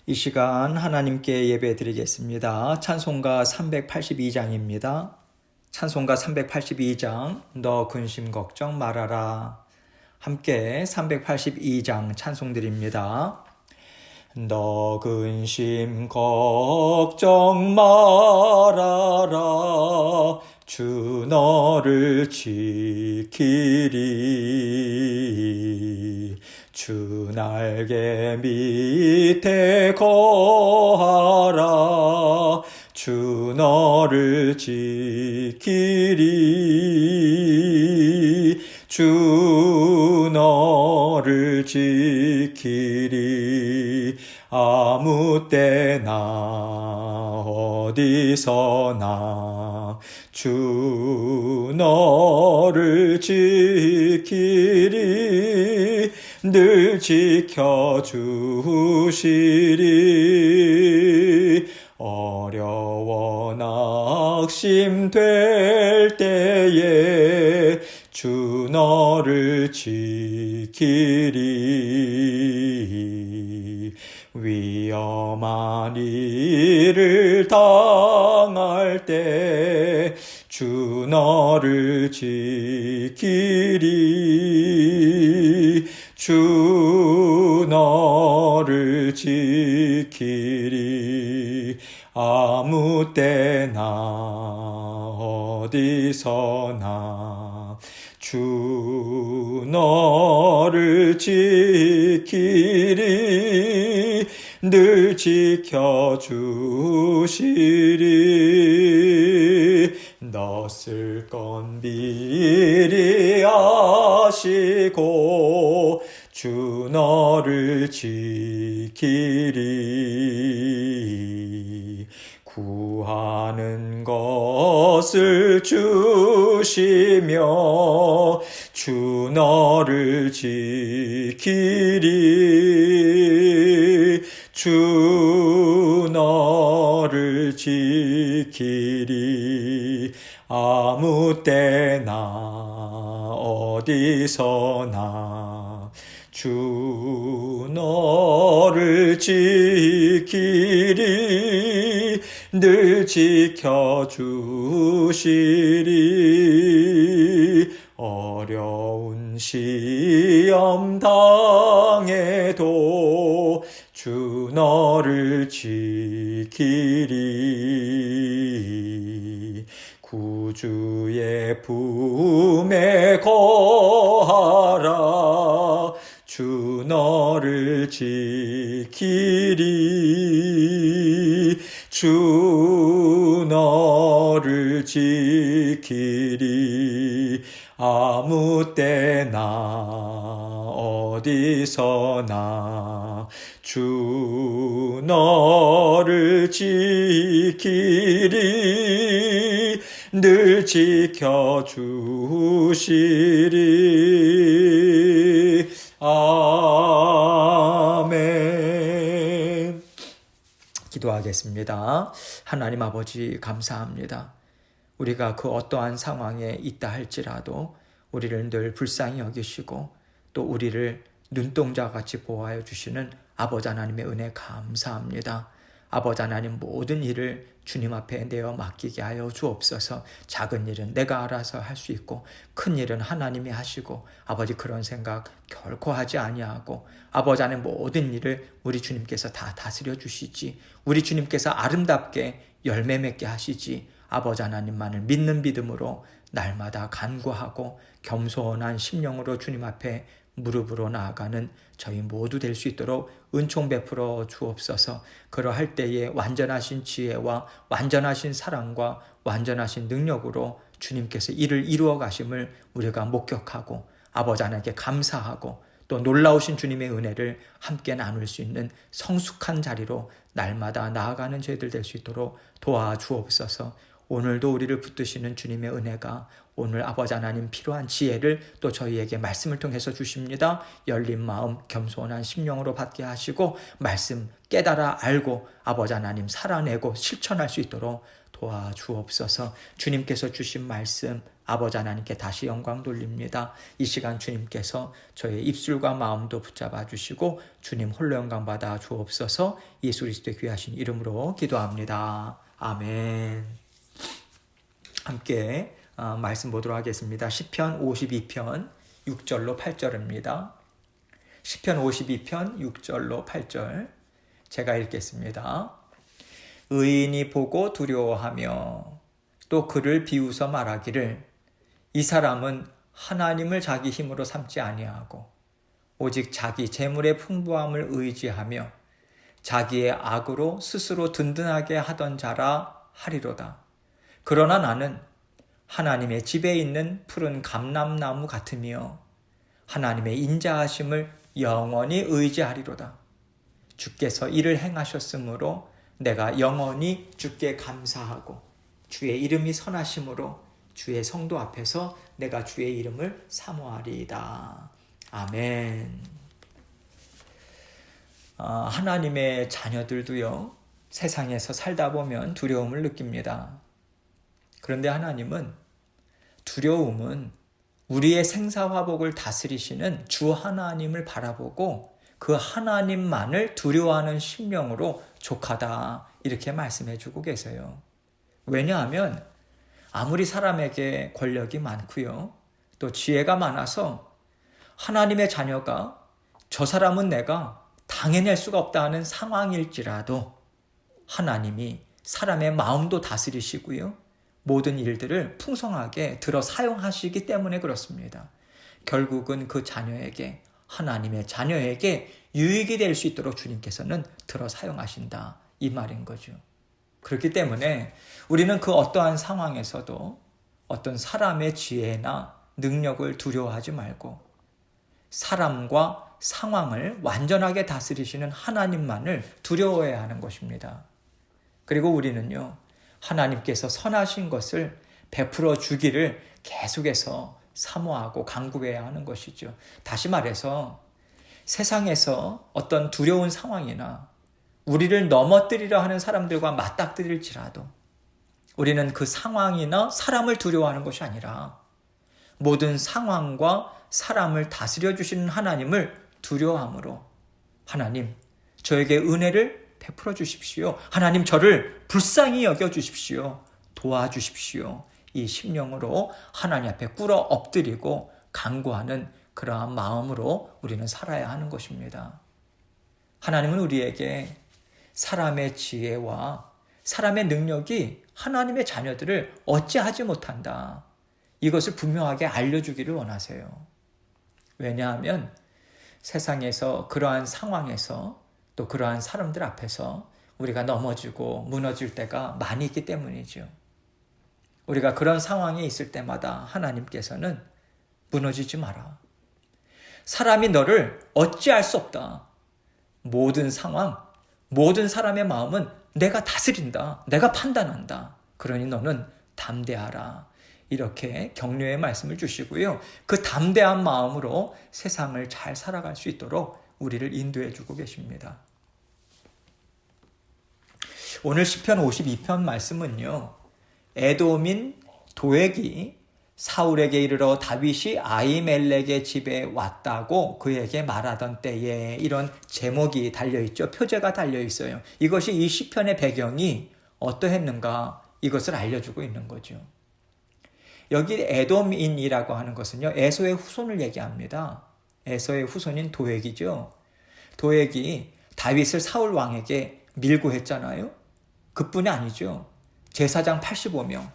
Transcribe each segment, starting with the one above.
이 시간 하나님께 예배 드리겠습니다. 찬송가 382장입니다. 찬송가 382장, 너 근심 걱정 말아라. 함께 382장 찬송 드립니다. 너 근심 걱정 말아라. 주 너를 지키리. 주 날개 밑에 거하라. 주 너를 지키리. 주 너를 지키리. 아무 때나 어디서나 주 너를 지키리. 늘 지켜주시리. 어려워 낙심될 때에 주 너를 지키리. 위험한 일을 당할 때 주 너를 지키리. 주 너를 지키리. 아무 때나 어디서나 주 너를 지키리. 늘 지켜주시리. 너 쓸 건 미리 아시고 주 너를 지키리. 구하는 것을 주시며 주 너를 지키리. 주 너를 지키리. 아무 때나 어디서나 주 너를 지키리. 늘 지켜주시리. 어려운 시험 당해도 주 너를 지키리. 구주의 품에 거하라. 주 너를 지키리. 주 너를 지키리. 아무 때나 어디서나 주 너를 지키리. 늘 지켜주시리. 아멘. 기도하겠습니다. 하나님 아버지 감사합니다. 우리가 그 어떠한 상황에 있다 할지라도 우리를 늘 불쌍히 여기시고 또 우리를 눈동자같이 보호하여 주시는 아버지 하나님의 은혜 감사합니다. 아버지 하나님 모든 일을 주님 앞에 내어 맡기게 하여 주옵소서. 작은 일은 내가 알아서 할 수 있고 큰 일은 하나님이 하시고 아버지 그런 생각 결코 하지 아니하고 아버지 하나님 모든 일을 우리 주님께서 다 다스려 주시지. 우리 주님께서 아름답게 열매 맺게 하시지. 아버지 하나님만을 믿는 믿음으로 날마다 간구하고 겸손한 심령으로 주님 앞에 무릎으로 나아가는 저희 모두 될 수 있도록 은총 베풀어 주옵소서. 그러할 때에 완전하신 지혜와 완전하신 사랑과 완전하신 능력으로 주님께서 일을 이루어 가심을 우리가 목격하고 아버지 하나님께 감사하고 또 놀라우신 주님의 은혜를 함께 나눌 수 있는 성숙한 자리로 날마다 나아가는 저희들 될 수 있도록 도와주옵소서. 오늘도 우리를 붙드시는 주님의 은혜가 오늘 아버지 하나님 필요한 지혜를 또 저희에게 말씀을 통해서 주십니다. 열린 마음 겸손한 심령으로 받게 하시고 말씀 깨달아 알고 아버지 하나님 살아내고 실천할 수 있도록 도와주옵소서. 주님께서 주신 말씀 아버지 하나님께 다시 영광 돌립니다. 이 시간 주님께서 저의 입술과 마음도 붙잡아 주시고 주님 홀로 영광 받아 주옵소서. 예수 그리스도의 귀하신 이름으로 기도합니다. 아멘. 함께 말씀 보도록 하겠습니다. 시편 52편 6절로 8절입니다. 시편 52편 6절로 8절 제가 읽겠습니다. 의인이 보고 두려워하며 또 그를 비웃어 말하기를 이 사람은 하나님을 자기 힘으로 삼지 아니하고 오직 자기 재물의 풍부함을 의지하며 자기의 악으로 스스로 든든하게 하던 자라 하리로다. 그러나 나는 하나님의 집에 있는 푸른 감람나무 같으며 하나님의 인자하심을 영원히 의지하리로다. 주께서 이를 행하셨으므로 내가 영원히 주께 감사하고 주의 이름이 선하심으로 주의 성도 앞에서 내가 주의 이름을 사모하리이다. 아멘. 하나님의 자녀들도요, 세상에서 살다 보면 두려움을 느낍니다. 그런데 하나님은 두려움은 우리의 생사화복을 다스리시는 주 하나님을 바라보고 그 하나님만을 두려워하는 심령으로 족하다, 이렇게 말씀해 주고 계세요. 왜냐하면 아무리 사람에게 권력이 많고요, 또 지혜가 많아서 하나님의 자녀가 저 사람은 내가 당해낼 수가 없다 하는 상황일지라도 하나님이 사람의 마음도 다스리시고요, 모든 일들을 풍성하게 들어 사용하시기 때문에 그렇습니다. 결국은 그 자녀에게, 하나님의 자녀에게 유익이 될 수 있도록 주님께서는 들어 사용하신다, 이 말인 거죠. 그렇기 때문에 우리는 그 어떠한 상황에서도 어떤 사람의 지혜나 능력을 두려워하지 말고 사람과 상황을 완전하게 다스리시는 하나님만을 두려워해야 하는 것입니다. 그리고 우리는요, 하나님께서 선하신 것을 베풀어 주기를 계속해서 사모하고 간구해야 하는 것이죠. 다시 말해서 세상에서 어떤 두려운 상황이나 우리를 넘어뜨리려 하는 사람들과 맞닥뜨릴지라도 우리는 그 상황이나 사람을 두려워하는 것이 아니라 모든 상황과 사람을 다스려 주시는 하나님을 두려워함으로, 하나님, 저에게 은혜를 베풀어 주십시오. 하나님, 저를 불쌍히 여겨 주십시오. 도와주십시오. 이 심령으로 하나님 앞에 꿇어 엎드리고 간구하는 그러한 마음으로 우리는 살아야 하는 것입니다. 하나님은 우리에게 사람의 지혜와 사람의 능력이 하나님의 자녀들을 어찌하지 못한다, 이것을 분명하게 알려주기를 원하세요. 왜냐하면 세상에서 그러한 상황에서 또 그러한 사람들 앞에서 우리가 넘어지고 무너질 때가 많이 있기 때문이죠. 우리가 그런 상황에 있을 때마다 하나님께서는 무너지지 마라. 사람이 너를 어찌할 수 없다. 모든 상황, 모든 사람의 마음은 내가 다스린다. 내가 판단한다. 그러니 너는 담대하라. 이렇게 격려의 말씀을 주시고요, 그 담대한 마음으로 세상을 잘 살아갈 수 있도록 우리를 인도해 주고 계십니다. 오늘 시편 52편 말씀은요, 에돔인 도액이 사울에게 이르러 다윗이 아히멜렉의 집에 왔다고 그에게 말하던 때에, 이런 제목이 달려있죠. 표제가 달려있어요. 이것이 이 시편의 배경이 어떠했는가, 이것을 알려주고 있는 거죠. 여기 에돔인이라고 하는 것은요, 에서의 후손을 얘기합니다. 에서의 후손인 도액이죠. 도액이 다윗을 사울 왕에게 밀고 했잖아요. 그뿐이 아니죠. 제사장 85명,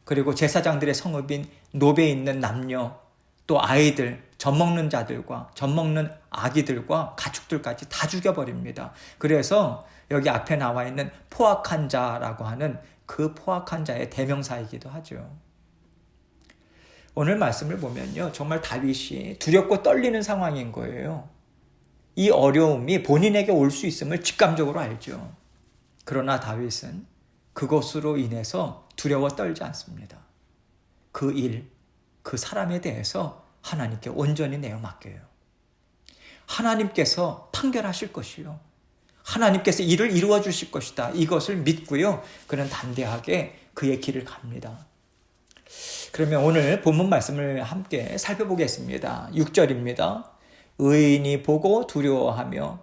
그리고 제사장들의 성읍인 노베에 있는 남녀, 또 아이들, 젖먹는 자들과 젖먹는 아기들과 가축들까지 다 죽여버립니다. 그래서 여기 앞에 나와 있는 포악한 자라고 하는 그 포악한 자의 대명사이기도 하죠. 오늘 말씀을 보면요, 정말 다윗이 두렵고 떨리는 상황인 거예요. 이 어려움이 본인에게 올 수 있음을 직감적으로 알죠. 그러나 다윗은 그것으로 인해서 두려워 떨지 않습니다. 그 일, 그 사람에 대해서 하나님께 온전히 내어 맡겨요. 하나님께서 판결하실 것이요, 하나님께서 일을 이루어 주실 것이다, 이것을 믿고요, 그는 담대하게 그의 길을 갑니다. 그러면 오늘 본문 말씀을 함께 살펴보겠습니다. 6절입니다. 의인이 보고 두려워하며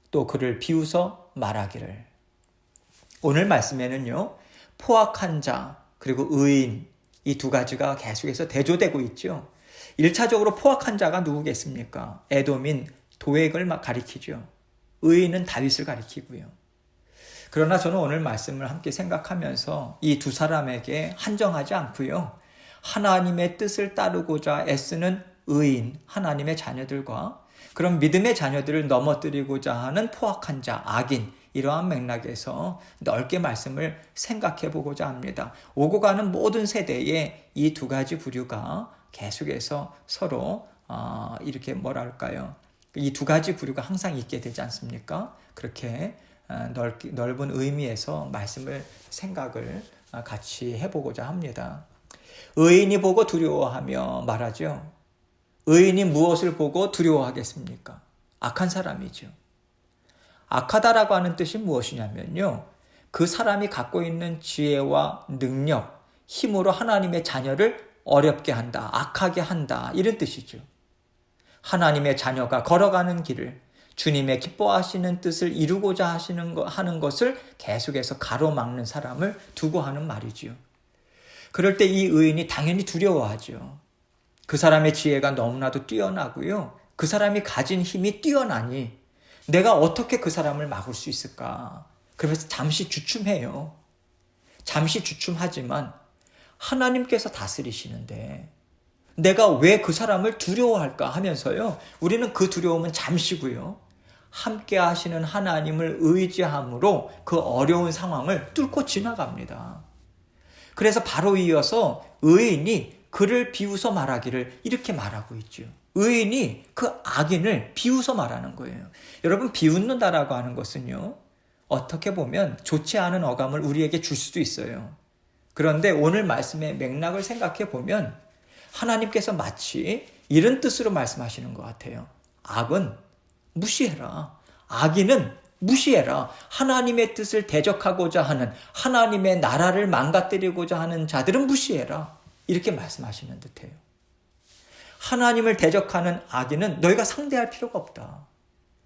또 그를 비웃어 말하기를. 오늘 말씀에는요, 포악한 자 그리고 의인, 이 두 가지가 계속해서 대조되고 있죠. 1차적으로 포악한 자가 누구겠습니까? 에돔인 도액을 가리키죠. 의인은 다윗을 가리키고요. 그러나 저는 오늘 말씀을 함께 생각하면서 이 두 사람에게 한정하지 않고요, 하나님의 뜻을 따르고자 애쓰는 의인, 하나님의 자녀들과 그런 믿음의 자녀들을 넘어뜨리고자 하는 포악한 자, 악인, 이러한 맥락에서 넓게 말씀을 생각해 보고자 합니다. 오고 가는 모든 세대에 이 두 가지 부류가 계속해서 서로 이렇게 뭐랄까요, 이 두 가지 부류가 항상 있게 되지 않습니까? 그렇게 넓은 의미에서 말씀을 생각을 같이 해보고자 합니다. 의인이 보고 두려워하며 말하죠. 의인이 무엇을 보고 두려워하겠습니까? 악한 사람이죠. 악하다라고 하는 뜻이 무엇이냐면요, 그 사람이 갖고 있는 지혜와 능력, 힘으로 하나님의 자녀를 어렵게 한다, 악하게 한다, 이런 뜻이죠. 하나님의 자녀가 걸어가는 길을, 주님의 기뻐하시는 뜻을 이루고자 하는 것을 계속해서 가로막는 사람을 두고 하는 말이지요. 그럴 때 이 의인이 당연히 두려워하죠. 그 사람의 지혜가 너무나도 뛰어나고요, 그 사람이 가진 힘이 뛰어나니 내가 어떻게 그 사람을 막을 수 있을까? 그러면서 잠시 주춤해요. 잠시 주춤하지만 하나님께서 다스리시는데 내가 왜 그 사람을 두려워할까 하면서요, 우리는 그 두려움은 잠시고요, 함께 하시는 하나님을 의지함으로 그 어려운 상황을 뚫고 지나갑니다. 그래서 바로 이어서 의인이 그를 비웃어 말하기를 이렇게 말하고 있죠. 의인이 그 악인을 비웃어 말하는 거예요. 여러분, 비웃는다라고 하는 것은요, 어떻게 보면 좋지 않은 어감을 우리에게 줄 수도 있어요. 그런데 오늘 말씀의 맥락을 생각해 보면 하나님께서 마치 이런 뜻으로 말씀하시는 것 같아요. 악은 무시해라. 악인은 무시해라. 하나님의 뜻을 대적하고자 하는, 하나님의 나라를 망가뜨리고자 하는 자들은 무시해라. 이렇게 말씀하시는 듯해요. 하나님을 대적하는 악인은 너희가 상대할 필요가 없다.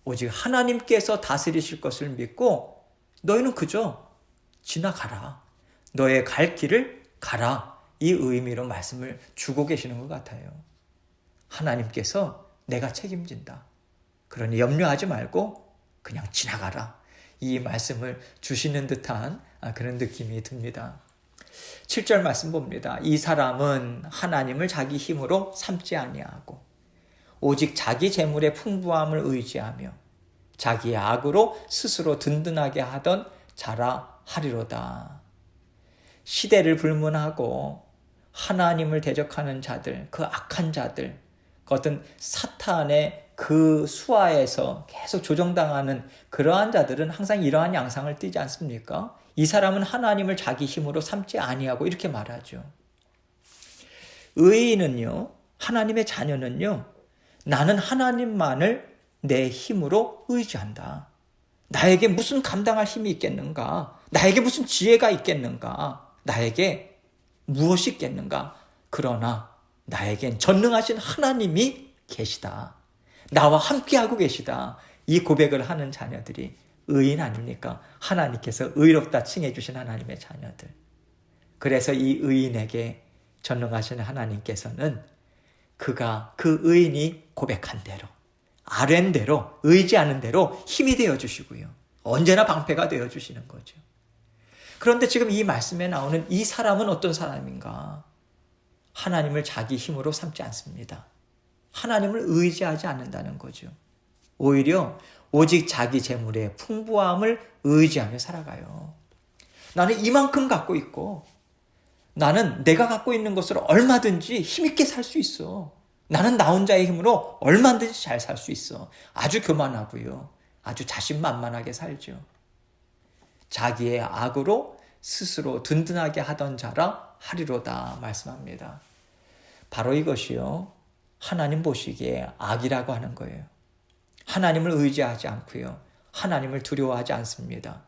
오직 하나님께서 다스리실 것을 믿고 너희는 그저 지나가라. 너의 갈 길을 가라. 이 의미로 말씀을 주고 계시는 것 같아요. 하나님께서 내가 책임진다. 그러니 염려하지 말고 그냥 지나가라. 이 말씀을 주시는 듯한 그런 느낌이 듭니다. 7절 말씀 봅니다. 이 사람은 하나님을 자기 힘으로 삼지 아니하고 오직 자기 재물의 풍부함을 의지하며 자기의 악으로 스스로 든든하게 하던 자라 하리로다. 시대를 불문하고 하나님을 대적하는 자들, 그 악한 자들, 그 어떤 사탄의 그 수하에서 계속 조정당하는 그러한 자들은 항상 이러한 양상을 띠지 않습니까? 이 사람은 하나님을 자기 힘으로 삼지 아니하고 이렇게 말하죠. 의인은요, 하나님의 자녀는요, 나는 하나님만을 내 힘으로 의지한다. 나에게 무슨 감당할 힘이 있겠는가? 나에게 무슨 지혜가 있겠는가? 나에게 무엇이 있겠는가? 그러나 나에겐 전능하신 하나님이 계시다. 나와 함께하고 계시다. 이 고백을 하는 자녀들이 의인 아닙니까? 하나님께서 의롭다 칭해 주신 하나님의 자녀들. 그래서 이 의인에게 전능하신 하나님께서는 그가, 그 의인이 고백한 대로, 아뢰는 대로, 의지하는 대로 힘이 되어 주시고요, 언제나 방패가 되어 주시는 거죠. 그런데 지금 이 말씀에 나오는 이 사람은 어떤 사람인가? 하나님을 자기 힘으로 삼지 않습니다. 하나님을 의지하지 않는다는 거죠. 오히려 오직 자기 재물의 풍부함을 의지하며 살아가요. 나는 이만큼 갖고 있고, 나는 내가 갖고 있는 것으로 얼마든지 힘있게 살 수 있어. 나는 나 혼자의 힘으로 얼마든지 잘 살 수 있어. 아주 교만하고요, 아주 자신만만하게 살죠. 자기의 악으로 스스로 든든하게 하던 자라 하리로다 말씀합니다. 바로 이것이요, 하나님 보시기에 악이라고 하는 거예요. 하나님을 의지하지 않고요, 하나님을 두려워하지 않습니다.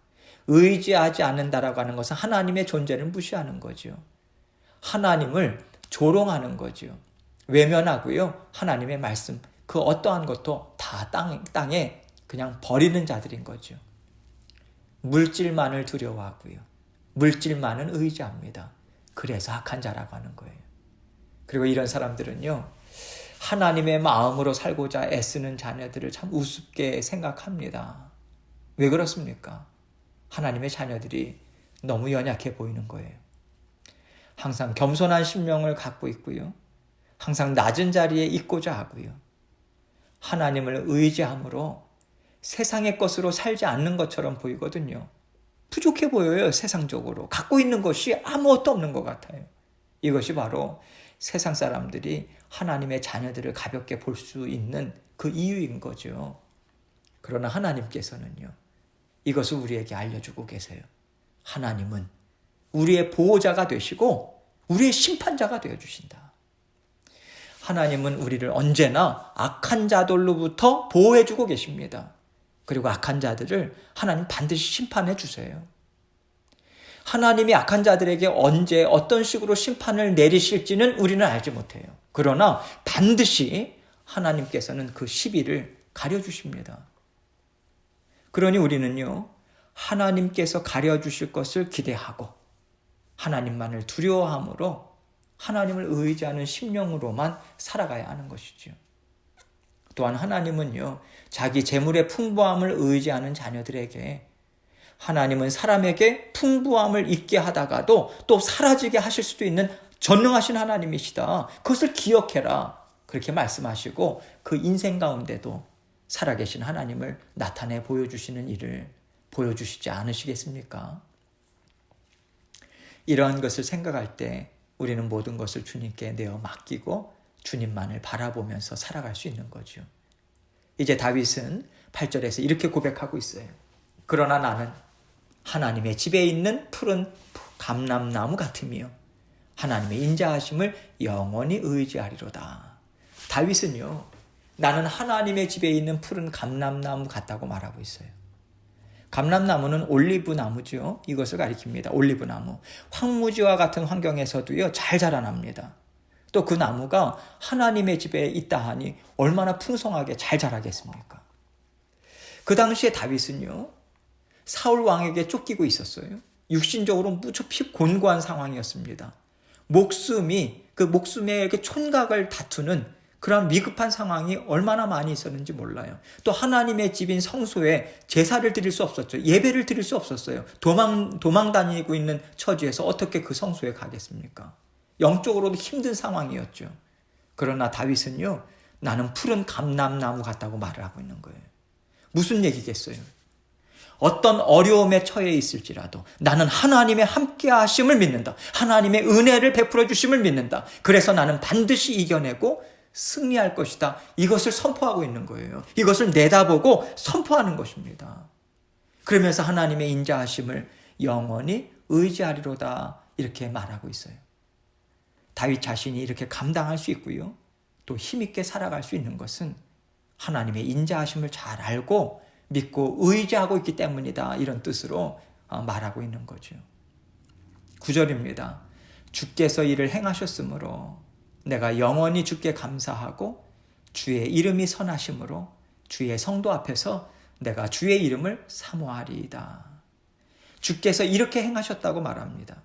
의지하지 않는다라고 하는 것은 하나님의 존재를 무시하는 거죠. 하나님을 조롱하는 거죠. 외면하고요. 하나님의 말씀, 그 어떠한 것도 다 땅에 그냥 버리는 자들인 거죠. 물질만을 두려워하고요. 물질만은 의지합니다. 그래서 악한 자라고 하는 거예요. 그리고 이런 사람들은요, 하나님의 마음으로 살고자 애쓰는 자녀들을 참 우습게 생각합니다. 왜 그렇습니까? 하나님의 자녀들이 너무 연약해 보이는 거예요. 항상 겸손한 심령을 갖고 있고요. 항상 낮은 자리에 있고자 하고요. 하나님을 의지함으로 세상의 것으로 살지 않는 것처럼 보이거든요. 부족해 보여요, 세상적으로. 갖고 있는 것이 아무것도 없는 것 같아요. 이것이 바로 세상 사람들이 하나님의 자녀들을 가볍게 볼 수 있는 그 이유인 거죠. 그러나 하나님께서는요, 이것을 우리에게 알려주고 계세요. 하나님은 우리의 보호자가 되시고 우리의 심판자가 되어주신다. 하나님은 우리를 언제나 악한 자들로부터 보호해주고 계십니다. 그리고 악한 자들을 하나님 반드시 심판해 주세요. 하나님이 악한 자들에게 언제 어떤 식으로 심판을 내리실지는 우리는 알지 못해요. 그러나 반드시 하나님께서는 그 시비를 가려주십니다. 그러니 우리는요, 하나님께서 가려주실 것을 기대하고 하나님만을 두려워함으로 하나님을 의지하는 심령으로만 살아가야 하는 것이죠. 또한 하나님은요, 자기 재물의 풍부함을 의지하는 자녀들에게 하나님은 사람에게 풍부함을 있게 하다가도 또 사라지게 하실 수도 있는 전능하신 하나님이시다. 그것을 기억해라. 그렇게 말씀하시고 그 인생 가운데도 살아계신 하나님을 나타내 보여주시는 일을 보여주시지 않으시겠습니까? 이러한 것을 생각할 때 우리는 모든 것을 주님께 내어 맡기고 주님만을 바라보면서 살아갈 수 있는 거죠. 이제 다윗은 8절에서 이렇게 고백하고 있어요. 그러나 나는 하나님의 집에 있는 푸른 감람나무 같으며 하나님의 인자하심을 영원히 의지하리로다. 다윗은요, 나는 하나님의 집에 있는 푸른 감람나무 같다고 말하고 있어요. 감람나무는 올리브 나무죠. 이것을 가리킵니다. 올리브 나무. 황무지와 같은 환경에서도요, 잘 자라납니다. 또 그 나무가 하나님의 집에 있다 하니 얼마나 풍성하게 잘 자라겠습니까? 그 당시에 다윗은요, 사울 왕에게 쫓기고 있었어요. 육신적으로 무척 곤고한 상황이었습니다. 목숨에 이렇게 촌각을 다투는 그런 미급한 상황이 얼마나 많이 있었는지 몰라요. 또 하나님의 집인 성소에 제사를 드릴 수 없었죠. 예배를 드릴 수 없었어요. 도망 다니고 있는 처지에서 어떻게 그 성소에 가겠습니까? 영적으로도 힘든 상황이었죠. 그러나 다윗은요, 나는 푸른 감람나무 같다고 말을 하고 있는 거예요. 무슨 얘기겠어요? 어떤 어려움에 처해 있을지라도 나는 하나님의 함께 하심을 믿는다. 하나님의 은혜를 베풀어 주심을 믿는다. 그래서 나는 반드시 이겨내고 승리할 것이다. 이것을 선포하고 있는 거예요. 이것을 내다보고 선포하는 것입니다. 그러면서 하나님의 인자하심을 영원히 의지하리로다. 이렇게 말하고 있어요. 다윗 자신이 이렇게 감당할 수 있고요. 또 힘있게 살아갈 수 있는 것은 하나님의 인자하심을 잘 알고 믿고 의지하고 있기 때문이다. 이런 뜻으로 말하고 있는 거죠. 9절입니다. 주께서 이를 행하셨으므로 내가 영원히 주께 감사하고 주의 이름이 선하심으로 주의 성도 앞에서 내가 주의 이름을 사모하리이다. 주께서 이렇게 행하셨다고 말합니다.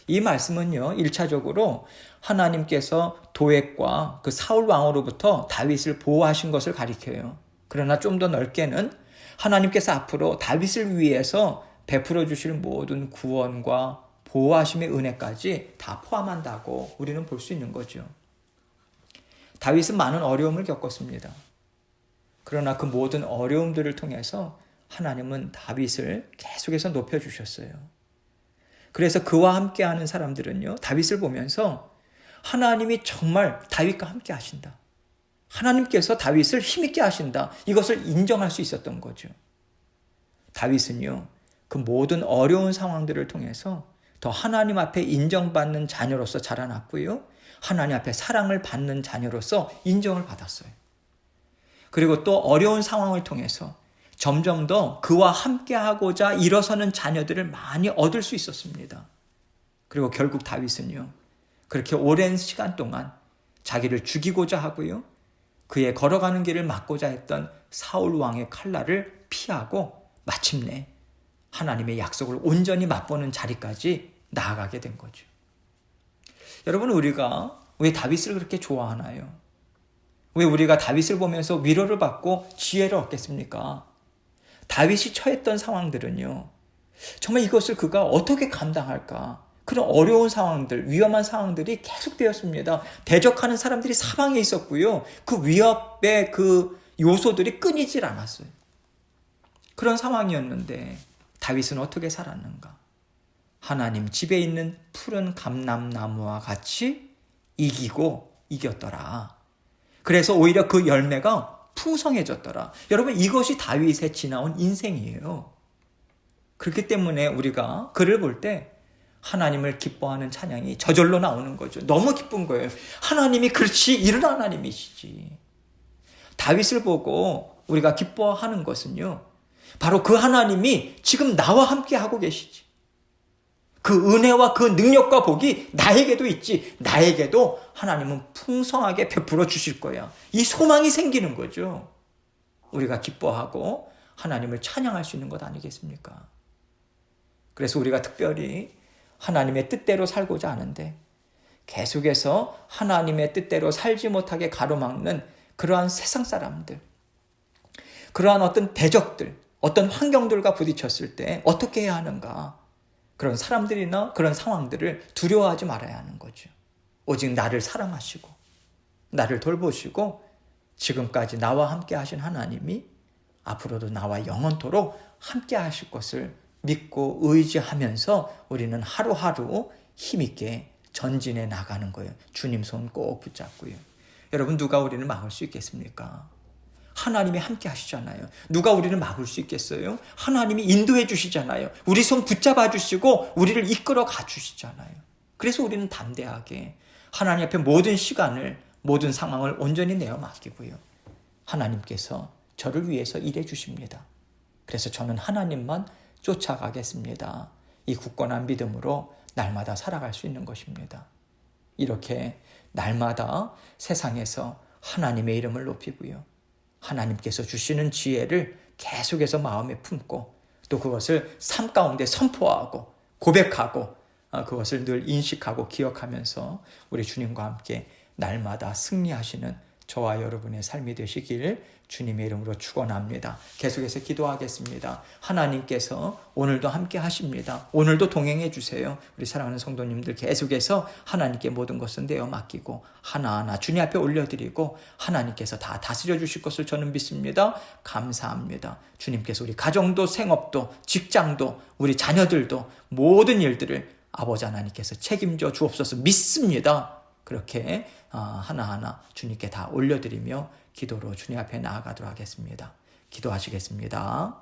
이 말씀은요, 1차적으로 하나님께서 도액과 그 사울 왕으로부터 다윗을 보호하신 것을 가리켜요. 그러나 좀 더 넓게는 하나님께서 앞으로 다윗을 위해서 베풀어 주실 모든 구원과 보호하심의 은혜까지 다 포함한다고 우리는 볼 수 있는 거죠. 다윗은 많은 어려움을 겪었습니다. 그러나 그 모든 어려움들을 통해서 하나님은 다윗을 계속해서 높여주셨어요. 그래서 그와 함께하는 사람들은요, 다윗을 보면서 하나님이 정말 다윗과 함께 하신다. 하나님께서 다윗을 힘있게 하신다. 이것을 인정할 수 있었던 거죠. 다윗은요, 그 모든 어려운 상황들을 통해서 더 하나님 앞에 인정받는 자녀로서 자라났고요. 하나님 앞에 사랑을 받는 자녀로서 인정을 받았어요. 그리고 또 어려운 상황을 통해서 점점 더 그와 함께하고자 일어서는 자녀들을 많이 얻을 수 있었습니다. 그리고 결국 다윗은요, 그렇게 오랜 시간 동안 자기를 죽이고자 하고요. 그의 걸어가는 길을 막고자 했던 사울 왕의 칼날을 피하고 마침내 하나님의 약속을 온전히 맛보는 자리까지 나아가게 된 거죠. 여러분, 우리가 왜 다윗을 그렇게 좋아하나요? 왜 우리가 다윗을 보면서 위로를 받고 지혜를 얻겠습니까? 다윗이 처했던 상황들은요, 정말 이것을 그가 어떻게 감당할까? 그런 어려운 상황들, 위험한 상황들이 계속되었습니다. 대적하는 사람들이 사방에 있었고요. 그 위협의 그 요소들이 끊이질 않았어요. 그런 상황이었는데 다윗은 어떻게 살았는가? 하나님 집에 있는 푸른 감람나무와 같이 이기고 이겼더라. 그래서 오히려 그 열매가 풍성해졌더라. 여러분, 이것이 다윗의 지나온 인생이에요. 그렇기 때문에 우리가 그를 볼 때 하나님을 기뻐하는 찬양이 저절로 나오는 거죠. 너무 기쁜 거예요. 하나님이 그렇지 이런 하나님이시지. 다윗을 보고 우리가 기뻐하는 것은요, 바로 그 하나님이 지금 나와 함께 하고 계시지. 그 은혜와 그 능력과 복이 나에게도 있지. 나에게도 하나님은 풍성하게 베풀어 주실 거야. 이 소망이 생기는 거죠. 우리가 기뻐하고 하나님을 찬양할 수 있는 것 아니겠습니까? 그래서 우리가 특별히 하나님의 뜻대로 살고자 하는데 계속해서 하나님의 뜻대로 살지 못하게 가로막는 그러한 세상 사람들, 그러한 어떤 대적들, 어떤 환경들과 부딪혔을 때 어떻게 해야 하는가? 그런 사람들이나 그런 상황들을 두려워하지 말아야 하는 거죠. 오직 나를 사랑하시고 나를 돌보시고 지금까지 나와 함께 하신 하나님이 앞으로도 나와 영원토록 함께 하실 것을 믿고 의지하면서 우리는 하루하루 힘있게 전진해 나가는 거예요. 주님 손 꼭 붙잡고요. 여러분, 누가 우리를 막을 수 있겠습니까? 하나님이 함께 하시잖아요. 누가 우리를 막을 수 있겠어요? 하나님이 인도해 주시잖아요. 우리 손 붙잡아 주시고 우리를 이끌어 가 주시잖아요. 그래서 우리는 담대하게 하나님 앞에 모든 시간을, 모든 상황을 온전히 내어 맡기고요. 하나님께서 저를 위해서 일해 주십니다. 그래서 저는 하나님만 쫓아가겠습니다. 이 굳건한 믿음으로 날마다 살아갈 수 있는 것입니다. 이렇게 날마다 세상에서 하나님의 이름을 높이고요. 하나님께서 주시는 지혜를 계속해서 마음에 품고 또 그것을 삶 가운데 선포하고 고백하고 그것을 늘 인식하고 기억하면서 우리 주님과 함께 날마다 승리하시는 저와 여러분의 삶이 되시길 주님의 이름으로 축원합니다. 계속해서 기도하겠습니다. 하나님께서 오늘도 함께 하십니다. 오늘도 동행해 주세요. 우리 사랑하는 성도님들 계속해서 하나님께 모든 것을 내어 맡기고 하나하나 주님 앞에 올려드리고 하나님께서 다 다스려 주실 것을 저는 믿습니다. 감사합니다. 주님께서 우리 가정도 생업도 직장도 우리 자녀들도 모든 일들을 아버지 하나님께서 책임져 주옵소서 믿습니다. 그렇게 하나하나 주님께 다 올려드리며 기도로 주님 앞에 나아가도록 하겠습니다. 기도하시겠습니다.